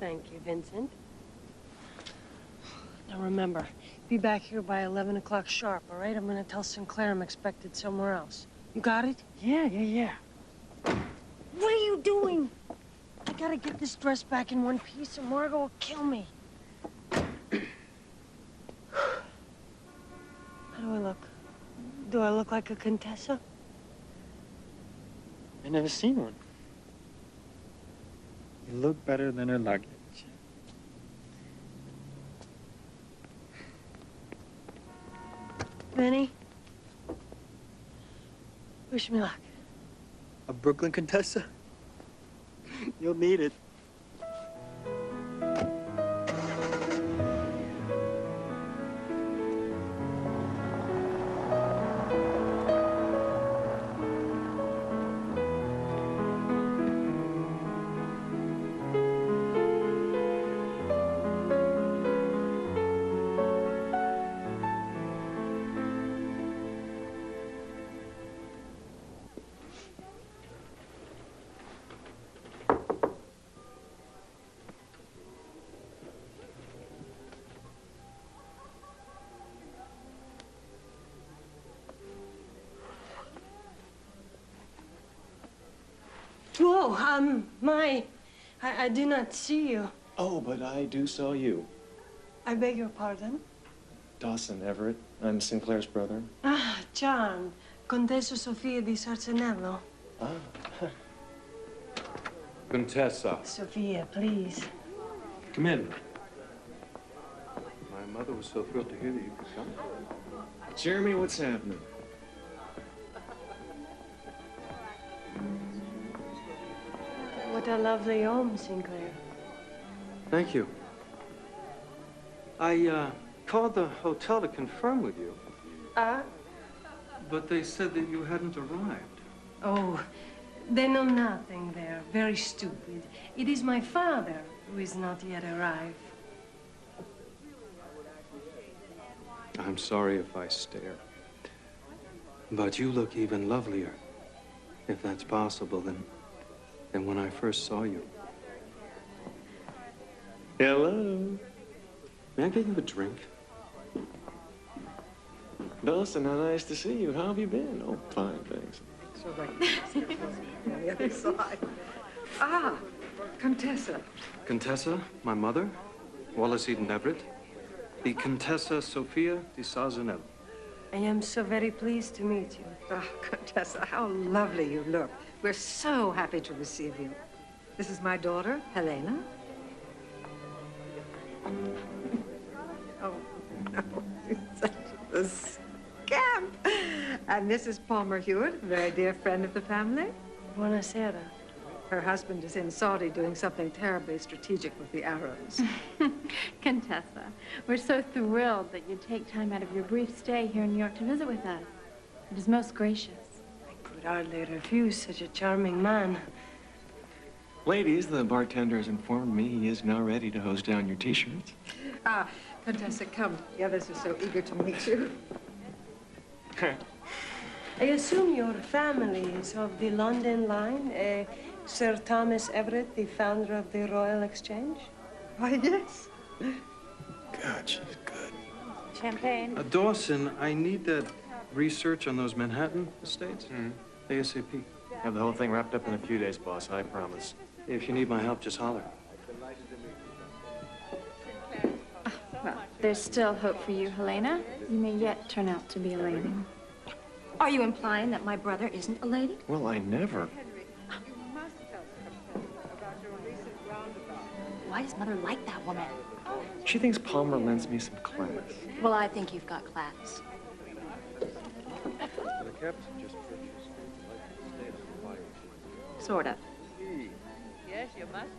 Thank you, Vincent. Now remember, be back here by 11 o'clock sharp, all right? I'm gonna tell Sinclair I'm expected somewhere else. You got it? Yeah. What are you doing? I gotta get this dress back in one piece or Margot will kill me. How do I look? Do I look like a Contessa? I never seen one. You look better than her luggage. Benny? Wish me luck. A Brooklyn Contessa? You'll need it. Whoa, I do not see you. Oh, but I do saw you. I beg your pardon? Dawson Everett. I'm Sinclair's brother. Ah, John. Contessa Sofia di Sarcinello. Ah. Contessa. Sophia, please. Come in. My mother was so thrilled to hear that you could come. Jeremy, what's happening? What a lovely home, Sinclair. Thank you. I called the hotel to confirm with you. But they said that you hadn't arrived. Oh, they know nothing there. Very stupid. It is my father who is not yet arrived. I'm sorry if I stare. But you look even lovelier, if that's possible, than when I first saw you. Hello. May I get you a drink? Dawson, how nice to see you. How have you been? Oh, fine, thanks. So on the other side. Ah, Contessa. Contessa, my mother, Wallace Eden Everett, the Contessa Sofia di Sarcinello. I am so very pleased to meet you. Ah, Contessa, how lovely you look. We're so happy to receive you. This is my daughter, Helena. Oh, no, she's such a scamp. And Mrs. Palmer Hewitt, a very dear friend of the family. Buonasera. Her husband is in Saudi doing something terribly strategic with the Arabs. Contessa, we're so thrilled that you take time out of your brief stay here in New York to visit with us. It is most gracious. I could hardly refuse such a charming man. Ladies, the bartender has informed me he is now ready to hose down your T-shirts. Ah, Contessa, come. The others are so eager to meet you. I assume your family is of the London line, Sir Thomas Everett, the founder of the Royal Exchange? Why, yes. God, she's good. Champagne. Dawson, I need that research on those Manhattan estates. ASAP. Have the whole thing wrapped up in a few days, boss, I promise. If you need my help, just holler. Well, there's still hope for you, Helena. You may yet turn out to be a lady. Are you implying that my brother isn't a lady? Well, I never. Why does Mother like that woman? She thinks Palmer lends me some class. Well, I think you've got class. Sort of. Yes, you must.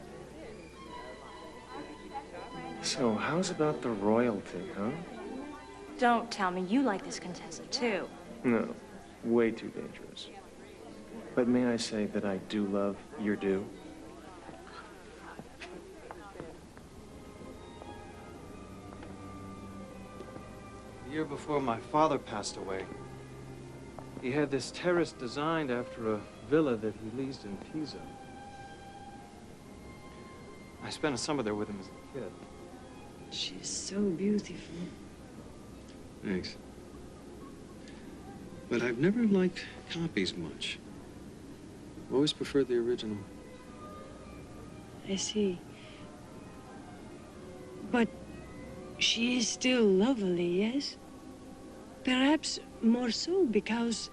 So, how's about the royalty, huh? Don't tell me you like this Contessa, too. No, way too dangerous. But may I say that I do love your due? The year before my father passed away, he had this terrace designed after a villa that he leased in Pisa. I spent a summer there with him as a kid. She's so beautiful. Thanks. But I've never liked copies much. Always preferred the original. I see. But she is still lovely, yes? Perhaps more so because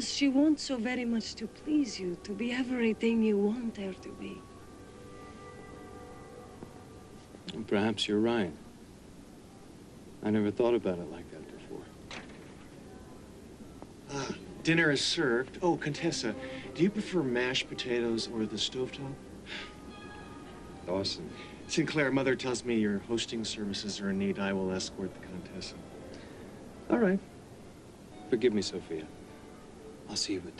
she wants so very much to please you, to be everything you want her to be. Perhaps you're right. I never thought about it like that before. Dinner is served. Oh, Contessa, do you prefer mashed potatoes or the stovetop? Awesome. Sinclair, Mother tells me your hosting services are in need. I will escort the Contessa. All right. Forgive me, Sophia. I'll see you at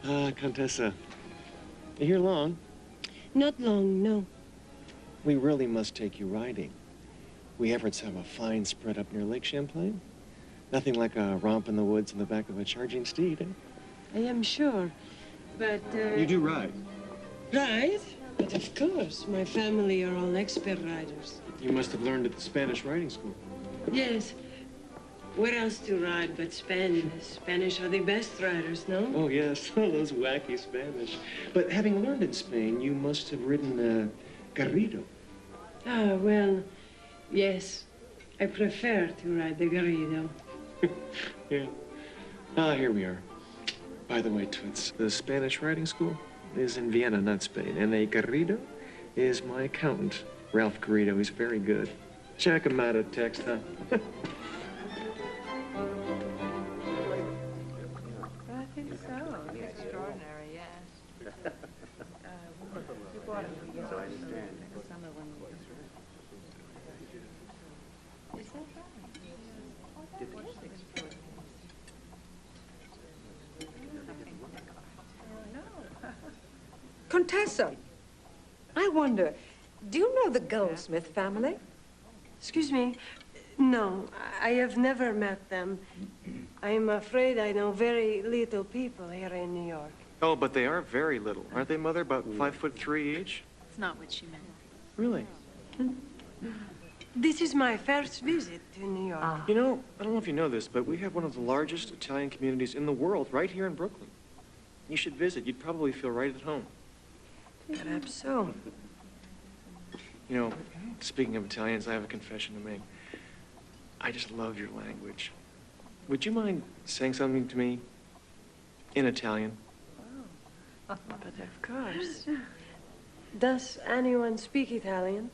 table. Contessa, you here long? Not long, no. We really must take you riding. We Everetts have a fine spread up near Lake Champlain. Nothing like a romp in the woods in the back of a charging steed, eh? I am sure, but... You do ride. Ride? But of course, my family are all expert riders. You must have learned at the Spanish riding school. Yes. Where else to ride but Spain? The Spanish are the best riders, no? Oh, yes, those wacky Spanish. But having learned in Spain, you must have ridden garrido. Ah, well, yes. I prefer to ride the garrido. Yeah. Here we are. By the way, Toots, the Spanish riding school is in Vienna, not Spain. And a garrido is my accountant, Ralph Garrido. He's very good. Check him out at text, huh? I think so. It's extraordinary, yes. You bought it for your summer when you Is that right? Contessa, I wonder, do you know the Goldsmith family? Excuse me. No, I have never met them. I'm afraid I know very little people here in New York. Oh, but they are very little. Aren't they, Mother? About 5'3" each? It's not what she meant. Really? This is my first visit to New York. You know, I don't know if you know this, but we have one of the largest Italian communities in the world right here in Brooklyn. You should visit. You'd probably feel right at home. Perhaps so. You know, speaking of Italians, I have a confession to make. I just love your language. Would you mind saying something to me in Italian? But of course. Does anyone speak Italian?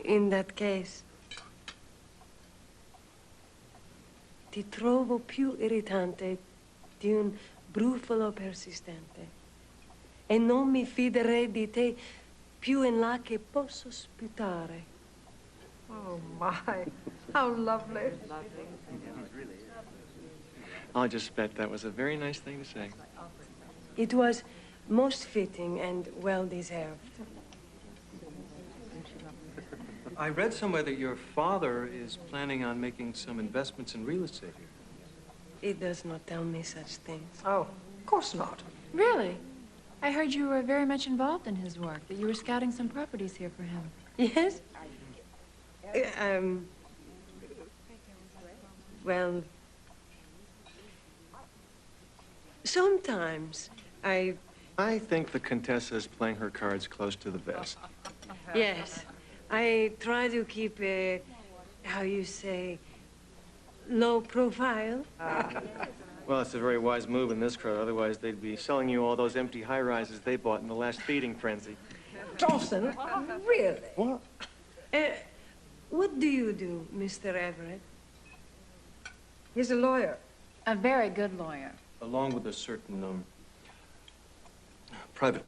In that case, ti trovo più irritante di un brufolo persistente e non mi fiderei di te più in là che posso sputare. Oh, my. How lovely. I'll just bet that was a very nice thing to say. It was most fitting and well-deserved. I read somewhere that your father is planning on making some investments in real estate here. It does not tell me such things. Oh, of course not. Really? I heard you were very much involved in his work, that you were scouting some properties here for him. Yes? Well, sometimes I think the Contessa is playing her cards close to the vest. yes, I try to keep a, how you say, low profile. Well, it's a very wise move in this crowd. Otherwise, they'd be selling you all those empty high-rises they bought in the last feeding frenzy. Dawson, really? What? What do you do, Mr. Everett? He's a lawyer. A very good lawyer. Along with a certain, private